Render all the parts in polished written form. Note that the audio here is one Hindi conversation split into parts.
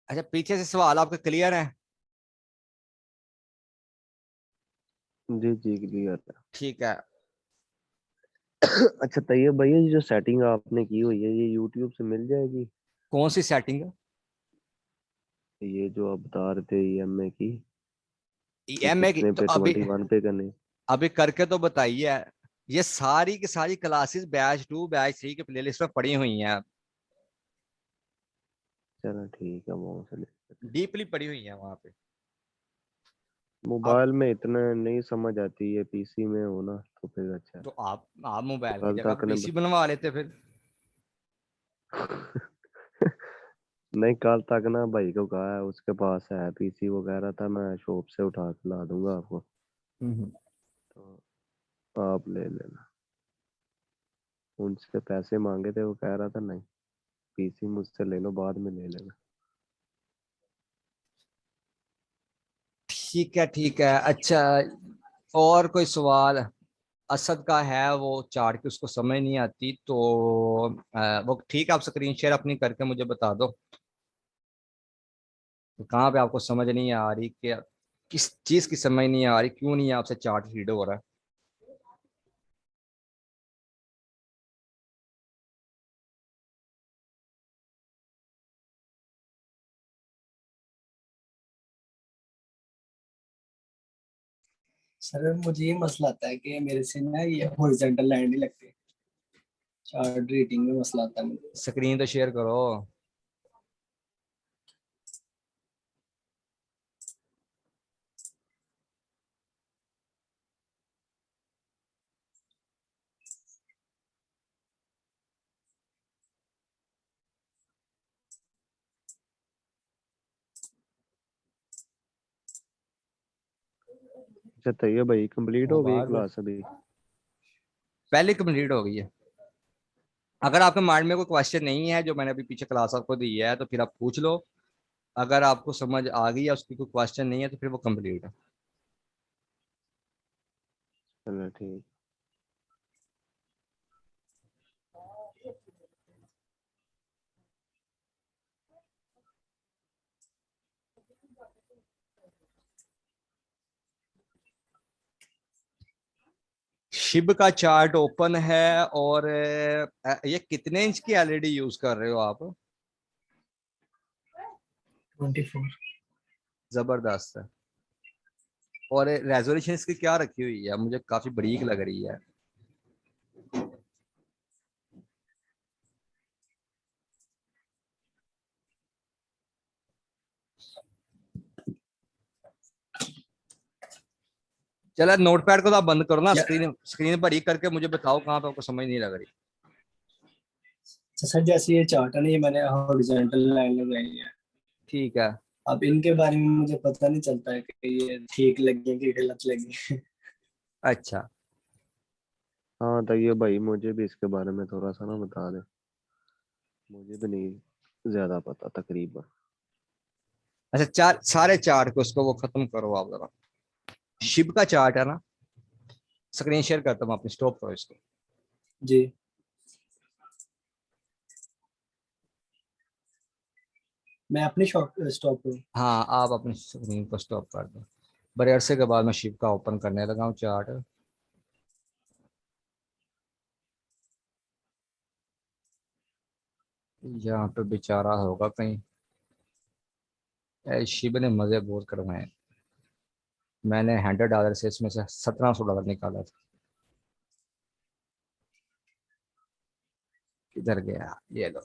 अच्छा, पीछे से सवाल आपके क्लियर है? जी जी क्लियर है। ठीक है। अच्छा तैयब भैया, ये जो सेटिंग आपने की हुई है ये यूट्यूब से मिल जाएगी? कौन सी सेटिंग है? ये जो आप बता रहे थे ईएमए की, कि एम ए की कितने तो पे अभी 21 पे करने। अभी करके तो बताइए। ये सारी की सारी क्लासेस बैच 2 बैच 3 के प्लेलिस्ट में पड़ी हुई हैं। चलो ठीक है, वो से ले लेते हैं। डीपली पड़ी हुई हैं वहां पे। आप मोबाइल में इतना नहीं समझ आती है, पीसी में हो ना तो फिर अच्छा है। तो आप मोबाइल की कल जगह तक ने पीसी बनवा लेते फिर। नहीं, कल तक ना भाई को कहा है, उसके पास है पीसी वगैरह था, मैं शॉप से उठा के ला दूंगा आपको। हम्म। तो आप ले लेना। उनसे पैसे मांगे थे, वो कह रहा था नहीं, पीसी मुझसे ले लो, बाद में ले लेना। ठीक है ठीक है। अच्छा, और कोई सवाल? असद का है वो चार्ट की, उसको समझ नहीं आती तो वो ठीक है, आप स्क्रीन शेयर अपनी करके मुझे बता दो। तो कहाँ पे आपको समझ नहीं आ रही कि किस चीज की समझ नहीं आ रही, क्यों नहीं आपसे चार्ट रीड हो रहा है? सर मुझे ये मसला आता है कि मेरे से ना ये हॉरिजॉन्टल लाइन नहीं लगती। चार्ट रीडिंग में मसला आता है मुझे। स्क्रीन तो शेयर करो। अच्छा तैयब भाई, कंप्लीट वो हो गई बाहर क्लास अभी? पहले कंप्लीट हो गई है। अगर आपके माइंड में कोई क्वेश्चन नहीं है जो मैंने अभी पीछे क्लास आपको दी है तो फिर आप पूछ लो। अगर आपको समझ आ गई है, उसकी कोई क्वेश्चन नहीं है, तो फिर वो कंप्लीट है। चलो ठीक। शिब का चार्ट ओपन है। और ये कितने इंच की एलईडी यूज कर रहे हो आप? 24। जबरदस्त है। और रेजोल्यूशन इसकी क्या रखी हुई है? मुझे काफी बारीक लग रही है। चलो, नोटपैड को तो आप बंद करो ना, या स्क्रीन स्क्रीन बारीक करके मुझे बताओ कहाँ पे आपको समझ नहीं लग रही। तो सर जैसे ये चार्ट है ना, ये मैंने हॉरिजॉन्टल लाइन लगाई है। ठीक है। अब इनके बारे में मुझे पता नहीं चलता है कि ये ठीक लगी कि गलत लगी। अच्छा हाँ तैयब भाई, मुझे भी इसके बारे में थोड़ा सा ना बता दे, मुझे भी नहीं ज्यादा पता तकरीबन। अच्छा, चार सारे चार्ट को उसको वो खत्म करो आप जरा। शिब का चार्ट है ना? स्क्रीन शेयर करता हूँ, अपनी स्टॉप करो इसको। जी। मैं अपनी शॉप स्टॉप करूँ? हाँ, आप अपनी स्क्रीन को स्टॉप कर दो। बड़े अरसे के बाद मैं शिव का ओपन करने लगा हूँ चार्ट। यहाँ पे बेचारा होगा कहीं। शिव ने मजे बहुत करवाए हैं। मैंने $100 से इसमें से $1700 निकाला था। किधर गया? ये लो।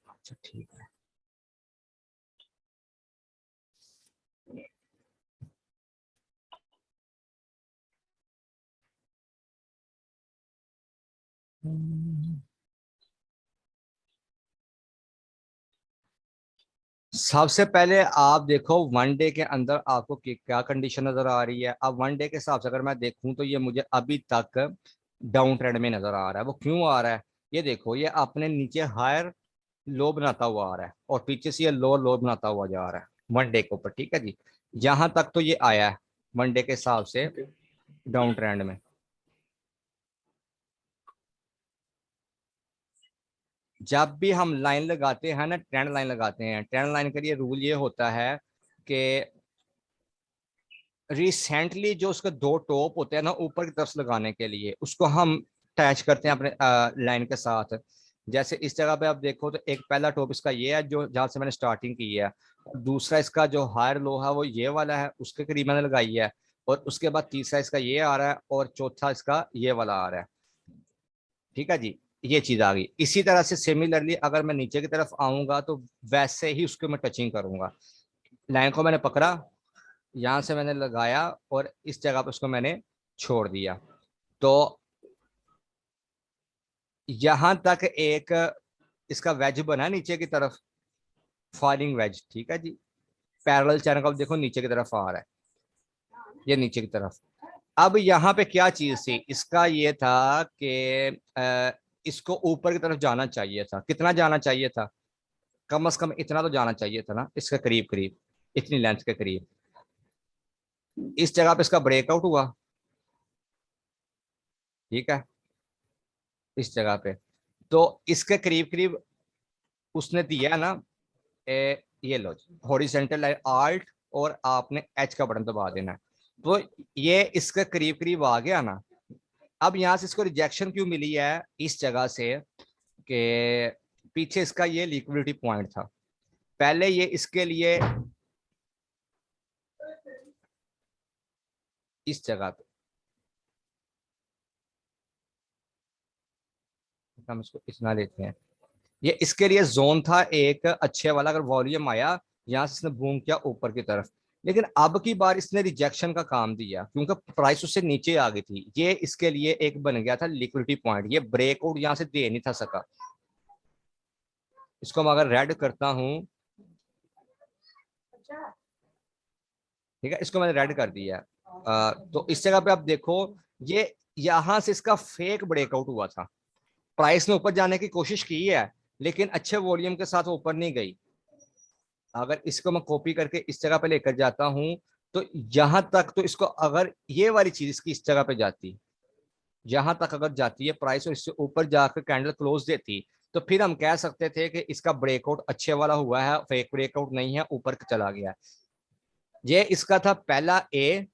अच्छा ठीक है। सबसे पहले आप देखो वनडे के अंदर आपको क्या कंडीशन नजर आ रही है। अब वनडे के हिसाब से अगर मैं देखूं तो ये मुझे अभी तक डाउन ट्रेंड में नजर आ रहा है। वो क्यों आ रहा है? ये देखो, ये अपने नीचे हायर लो बनाता हुआ आ रहा है और पीछे से ये लो लो बनाता हुआ जा रहा है मंडे के ऊपर, ठीक है जी। यहां तक तो ये आया है मंडे के हिसाब से ओके। डाउन ट्रेंड में। जब भी हम लाइन लगाते हैं ना, ट्रेंड लाइन लगाते हैं, ट्रेंड लाइन के लिए रूल ये होता है कि रिसेंटली जो उसके दो टॉप होते हैं ना ऊपर की तरफ से लगाने के लिए, उसको हम अटैच करते हैं अपने लाइन के साथ। जैसे इस जगह पे आप देखो तो एक पहला टॉप इसका ये है जो जहां से मैंने स्टार्टिंग की है, दूसरा इसका जो हायर लो है वो ये वाला है, उसके करीब मैंने लगाई है, और उसके बाद तीसरा इसका ये आ रहा है, और चौथा इसका ये वाला आ रहा है, ठीक है जी। ये चीज आ गई। इसी तरह से सिमिलरली अगर मैं नीचे की तरफ आऊंगा तो वैसे ही उसको मैं टचिंग करूंगा। लाइन को मैंने पकड़ा, यहां से मैंने लगाया और इस जगह पे उसको मैंने छोड़ दिया। तो यहां तक एक इसका वेज बना नीचे की तरफ, फॉलिंग वेज, ठीक है जी। पैरेलल चैनल का देखो नीचे की तरफ आ रहा है, ये नीचे की तरफ। अब यहाँ पे क्या चीज थी इसका, ये था कि इसको ऊपर की तरफ जाना चाहिए था। कितना जाना चाहिए था? कम से कम इतना तो जाना चाहिए था ना, इसके करीब करीब, इतनी लेंथ के करीब। इस जगह पे इसका ब्रेकआउट हुआ, ठीक है, इस जगह पे। तो इसके करीब करीब उसने दिया ना, ये लो हॉरिजेंटल लाइन आल्ट, और आपने एच का बटन दबा देना है। तो ये इसके करीब करीब आ गया ना। अब यहां से इसको रिजेक्शन क्यों मिली है इस जगह से, कि पीछे इसका ये लिक्विडिटी पॉइंट था। पहले ये इसके लिए इस जगह पे, हम इसको इतना लेते हैं, ये इसके लिए जोन था एक अच्छे वाला। अगर वॉल्यूम आया यहां से इसने बूम किया ऊपर की तरफ, लेकिन अब की बार इसने रिजेक्शन का काम दिया क्योंकि प्राइस उससे नीचे आ गई थी। ये इसके लिए एक बन गया था लिक्विडिटी पॉइंट, ये ब्रेकआउट यहां से दे नहीं था सका। इसको मैं अगर रेड करता हूं, ठीक है, इसको मैंने रेड कर दिया। तो इस जगह पे आप देखो, ये यहां से इसका फेक ब्रेकआउट हुआ था। प्राइस ने ऊपर जाने की कोशिश की है लेकिन अच्छे वॉल्यूम के साथ ऊपर नहीं गई। अगर इसको मैं कॉपी करके इस जगह पे लेकर जाता हूं तो यहां तक तो इसको, अगर ये वाली चीज इसकी इस जगह पे जाती, यहां तक अगर जाती है प्राइस और इससे ऊपर जाकर कैंडल क्लोज देती, तो फिर हम कह सकते थे कि इसका ब्रेकआउट अच्छे वाला हुआ है, फेक ब्रेकआउट नहीं है, ऊपर चला गया है। ये इसका था पहला ए,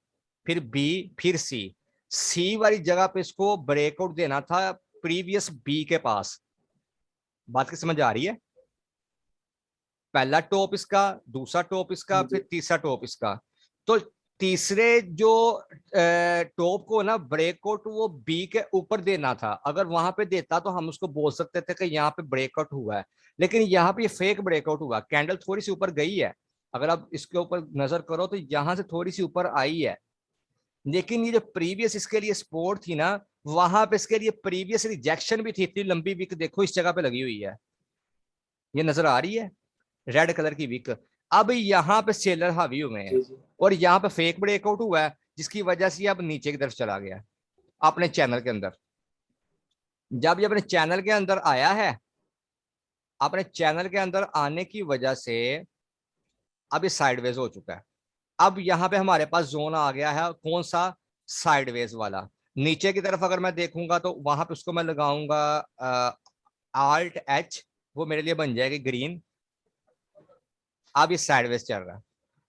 फिर बी, फिर सी। सी वाली जगह पे इसको ब्रेकआउट देना था प्रीवियस बी के पास। बात की समझ आ रही है? पहला टॉप इसका, दूसरा टॉप इसका, हाँ जी। फिर तीसरा टॉप इसका। तो तीसरे जो टॉप को ना ब्रेकआउट वो बी के ऊपर देना था। अगर वहां पे देता तो हम उसको बोल सकते थे कि यहाँ पे ब्रेकआउट हुआ है, लेकिन यहाँ पे ये फेक ब्रेकआउट हुआ। कैंडल थोड़ी सी ऊपर गई है, अगर आप इसके ऊपर नजर करो तो यहां से थोड़ी सी ऊपर आई है, लेकिन ये जो प्रीवियस इसके लिए सपोर्ट थी ना, वहां पे इसके लिए प्रीवियस रिजेक्शन भी थी। इतनी लंबी विक देखो इस जगह पे लगी हुई है, ये नजर आ रही है, रेड कलर की विक। अब यहाँ पे सेलर हावी हुए हैं जी जी। और यहाँ पे फेक ब्रेकआउट हुआ है, जिसकी वजह से अब नीचे की तरफ चला गया अपने चैनल के अंदर। जब ये अपने चैनल के अंदर आया है, अपने चैनल के अंदर आने की वजह से अब ये साइडवेज हो चुका है। अब यहाँ पे हमारे पास जोन आ गया है, कौन सा? साइडवेज वाला। नीचे की तरफ अगर मैं देखूंगा तो वहां पे उसको मैं लगाऊंगा आल्ट एच, वो मेरे लिए बन जाएगी ग्रीन। अब ये साइडवेज चल रहा है,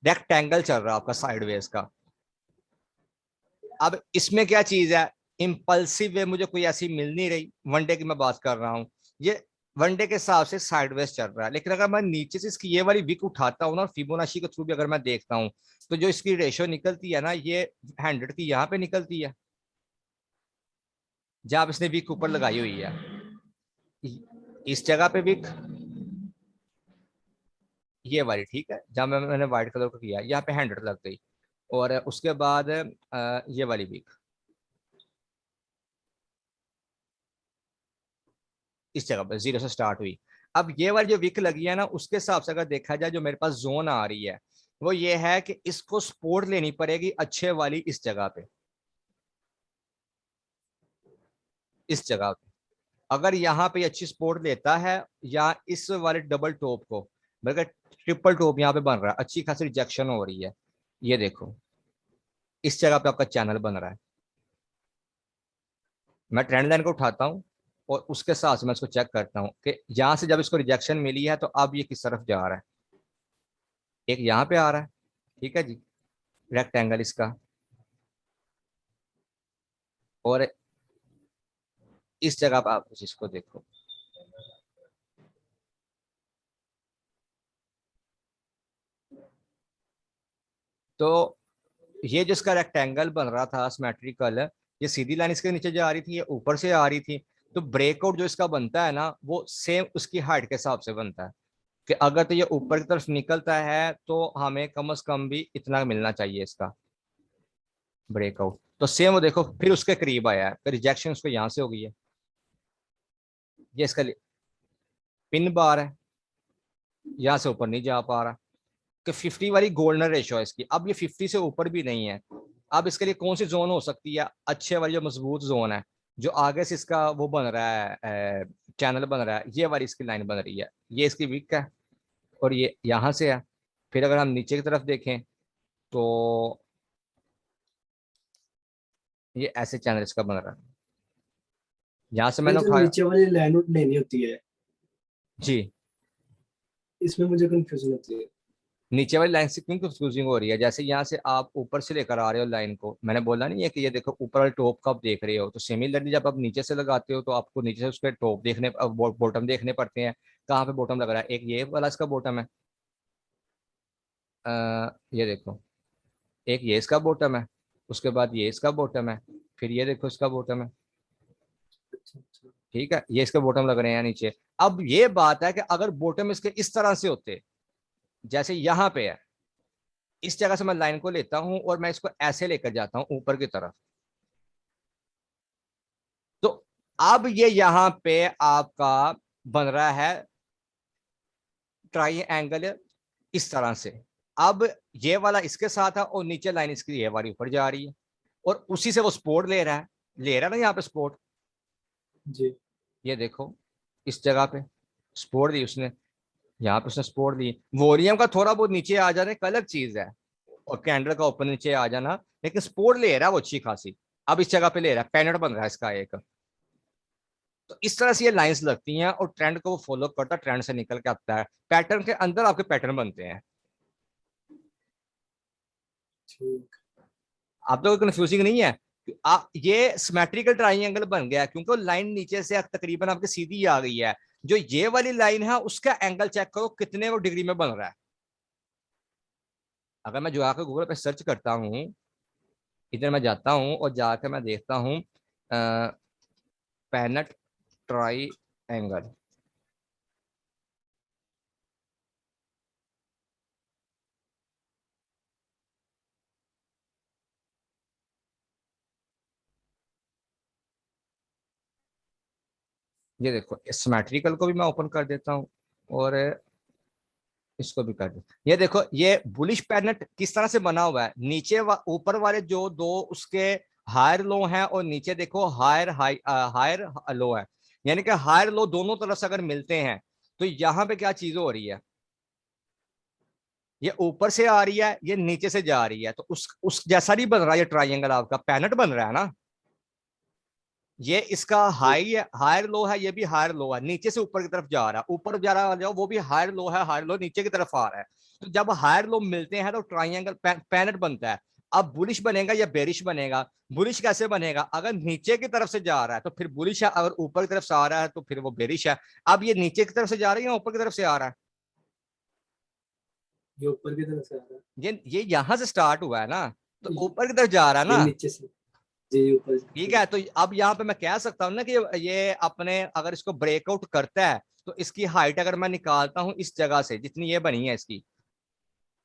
रेक्टेंगल चल रहा है आपका साइडवेज का। अब इसमें क्या चीज है, इंपल्सिव वे मुझे कोई ऐसी मिल नहीं रही। वनडे की मैं बात कर रहा हूँ, ये वनडे के हिसाब से साइडवेज चल रहा है। लेकिन अगर मैं नीचे से इसकी ये वाली विक उठाता हूँ ना, फिबोनाची के थ्रू भी अगर मैं देखता हूँ, तो जो इसकी रेशियो निकलती है ना, ये 100 की यहाँ पे निकलती है, जहां इसने विक ऊपर लगाई हुई है। इस जगह पे विक ये वाली, ठीक है, जहां मैंने व्हाइट कलर को किया, यहाँ पे 100 लग गई। और उसके बाद ये वाली विक इस जगह पर 0 से स्टार्ट हुई। अब ये वाली जो विक लगी है ना, उसके हिसाब से अगर देखा जाए जो मेरे पास जोन आ रही है, वो ये है कि इसको सपोर्ट लेनी पड़ेगी अच्छे वाली इस जगह पे, इस जगह पे। अगर यहाँ पे ये अच्छी सपोर्ट लेता है या इस वाले डबल टॉप को, बल्कि ट्रिपल टॉप यहाँ पे बन रहा है, अच्छी खासी रिजेक्शन हो रही है, ये देखो इस जगह पे आपका चैनल बन रहा है। मैं ट्रेंड लाइन को उठाता हूँ और उसके हिसाब से मैं इसको चेक करता हूँ कि यहाँ से जब इसको रिजेक्शन मिली है तो अब ये किस तरफ जा रहा है। एक यहाँ पे आ रहा है, ठीक है जी, रेक्टेंगल इसका, और इस जगह पर आप इसको देखो, तो ये जिसका रेक्टेंगल बन रहा था सिमेट्रिकल, ये सीधी लाइन इसके नीचे जा रही थी, ये ऊपर से आ रही थी। तो ब्रेकआउट जो इसका बनता है ना, वो सेम उसकी हाइट के हिसाब से बनता है कि अगर तो ये ऊपर की तरफ निकलता है तो हमें कम से कम भी इतना मिलना चाहिए इसका ब्रेकआउट। तो सेम वो देखो फिर उसके करीब आया है, रिजेक्शन उसको यहाँ से हो गई है। ये इसका पिन बार है, यहाँ से ऊपर नहीं जा पा रहा कि 50 वाली गोल्डन रेशो है इसकी। अब ये 50 से ऊपर भी नहीं है। अब इसके लिए कौन सी जोन हो सकती है अच्छे वाली, जो मजबूत जोन है, जो आगे से इसका वो बन रहा है, चैनल बन रहा है, ये वाली इसकी लाइन बन रही है, ये इसकी वीक है और ये यहाँ से है। फिर अगर हम नीचे की तरफ देखें तो ये ऐसे चैनल इसका बन रहा है, यहाँ से ये मैंने जो उठाया नीचे वाली लाइन लेनी होती है, जी। इसमें मुझे कंफ्यूजन होती है। नीचे वाली लाइन से क्यों कंफ्यूजिंग हो रही है, जैसे यहाँ से आप ऊपर से लेकर आ रहे हो लाइन को, मैंने बोला नहीं है कि ये देखो ऊपर वाले टॉप का आप देख रहे हो, तो सिमिलरली जब आप नीचे से लगाते हो तो आपको नीचे से उसके टॉप देखने, बॉटम देखने पड़ते हैं। कहाँ पे बॉटम लग रहा है, एक ये वाला इसका बॉटम है, ये देखो, एक ये इसका बॉटम है, उसके बाद ये इसका बॉटम है, फिर ये देखो इसका बॉटम है, अच्छा अच्छा। ठीक है, ये इसके बॉटम लग रहे हैं नीचे। अब ये बात है कि अगर बॉटम इसके इस तरह से होते, जैसे यहाँ पे है, इस जगह से मैं लाइन को लेता हूं और मैं इसको ऐसे लेकर जाता हूं ऊपर की तरफ, तो अब ये यहां पे आपका बन रहा है ट्राइएंगल इस तरह से। अब ये वाला इसके साथ है और नीचे लाइन इसकी ये वाली ऊपर जा रही है, और उसी से वो सपोर्ट ले रहा है, ले रहा है ना यहाँ पे सपोर्ट। जी। ये देखो इस जगह पे सपोर्ट दी उसने, यहाँ पे उसने सपोर्ट दी। वॉल्यूम का थोड़ा बहुत नीचे आ जाना एक अलग चीज है, और कैंडल का ऊपर नीचे आ जाना, लेकिन सपोर्ट ले रहा है वो अच्छी खासी। अब इस जगह पे ले रहा है, पैनल बन रहा है इसका एक। तो इस तरह से ये लाइंस लगती हैं और ट्रेंड को वो फॉलो करता है, ट्रेंड से निकल के आता है, पैटर्न के अंदर आपके पैटर्न बनते हैं। ठीक। आप तो कंफ्यूजिंग नहीं है। ये सिमेट्रिकल ट्राइंगल बन गया क्योंकि लाइन नीचे से तकरीबन आपकी सीधी आ गई है। जो ये वाली लाइन है उसका एंगल चेक करो कितने वो डिग्री में बन रहा है। अगर मैं जो आकर गूगल पे सर्च करता हूँ, इधर मैं जाता हूँ और जाकर मैं देखता हूँ पैनट ट्राई एंगल, ये देखो सिमेट्रिकल को भी मैं ओपन कर देता हूँ और इसको भी कर दो। ये देखो ये बुलिश पैनट किस तरह से बना हुआ है, नीचे ऊपर वाले जो दो उसके हायर लो हैं और नीचे देखो हायर हायर लो है, यानी कि हायर लो दोनों तरफ से अगर मिलते हैं तो यहाँ पे क्या चीज हो रही है, ये ऊपर से आ रही है, ये नीचे से जा रही है, तो उस जैसा नहीं बन रहा, ये ट्राइंगल आपका पैनट बन रहा है ना। ये इसका हाई है, हायर लो है, ये भी हायर लो है, नीचे से ऊपर की तरफ जा रहा है, ऊपर जा रहा है वो भी हायर लो है, हायर लो नीचे की तरफ आ रहा है। तो जब हायर लो मिलते हैं तो ट्राइंगल पैनट बनता है। अब बुलिश बनेगा या बेरिश बनेगा, बुलिश कैसे बनेगा, अगर नीचे की तरफ से जा रहा है तो फिर बुलिश है, अगर ऊपर की तरफ से आ रहा है तो फिर वो बेरिश है। अब ये नीचे की तरफ से जा रही है या ऊपर की तरफ से आ रहा है, ये ऊपर की तरफ से आ रहा है। ये यहां से स्टार्ट हुआ है ना, तो ऊपर की तरफ जा रहा है ये ना। नीचे से। जी ऊपर ठीक से। है, तो अब यहाँ पे मैं कह सकता हूँ ना कि ये अपने अगर इसको ब्रेकआउट करता है तो इसकी हाइट अगर मैं निकालता हूँ इस जगह से जितनी ये बनी है इसकी,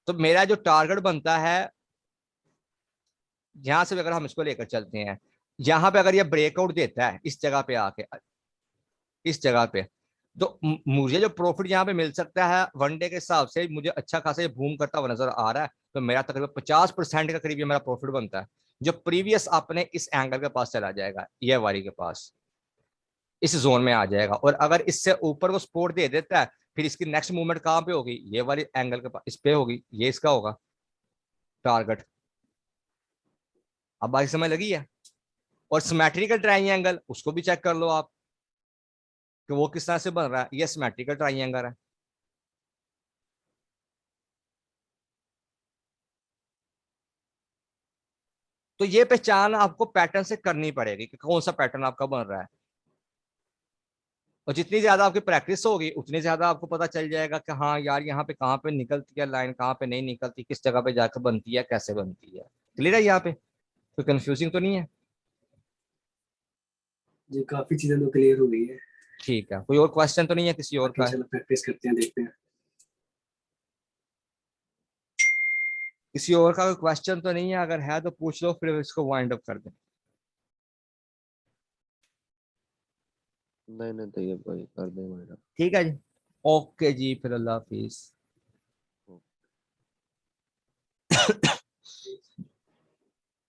तो मेरा जो टारगेट बनता है, यहां से अगर हम इसको लेकर चलते हैं, यहाँ पे अगर ये ब्रेकआउट देता है इस जगह पे आके, इस जगह पे, तो मुझे जो प्रॉफिट यहाँ पे मिल सकता है वन डे के हिसाब से, मुझे अच्छा खासा ये बूम करता हुआ नजर आ रहा है। तो मेरा तकरीबन 50% के करीब ये मेरा प्रॉफिट बनता है, जो प्रीवियस अपने इस एंगल के पास चला जाएगा, ये वाली के पास। इस जोन में आ जाएगा। और अगर इससे ऊपर को सपोर्ट दे देता है, फिर इसकी नेक्स्ट मूवमेंट कहाँ पे होगी, ये वाली एंगल के पास, इस पे होगी, ये इसका होगा टारगेट। अब बाकी समझ लगी है। और सिमेट्रिकल ट्राइंगल उसको भी चेक कर लो आप कि वो किस तरह से बन रहा है, ये सिमेट्रिकल ट्राइंगल है। तो ये पहचान आपको पैटर्न से करनी पड़ेगी कि कौन सा पैटर्न आपका बन रहा है। और जितनी ज्यादा आपकी प्रैक्टिस होगी उतनी ज्यादा आपको पता चल जाएगा कि हाँ यार यहाँ पे कहाँ पे निकलती है लाइन, कहाँ पे नहीं निकलती, किस जगह पे जाकर बनती है, कैसे बनती है। क्लियर है यहाँ पे, कोई कंफ्यूजिंग तो नहीं है। जी काफी चीजें तो क्लियर हो गई है। ठीक है, कोई और क्वेश्चन तो नहीं है किसी और बाकी का है? चलो प्रैक्टिस करते हैं, देखते हैं। किसी और का कोई क्वेश्चन तो नहीं है? अगर है तो पूछ लो, फिर इसको वाइंड अप कर दें। नहीं नहीं तो ये भाई कर दे मैडम। ठीक है जी, ओके जी, फिर अल्लाह हाफिज।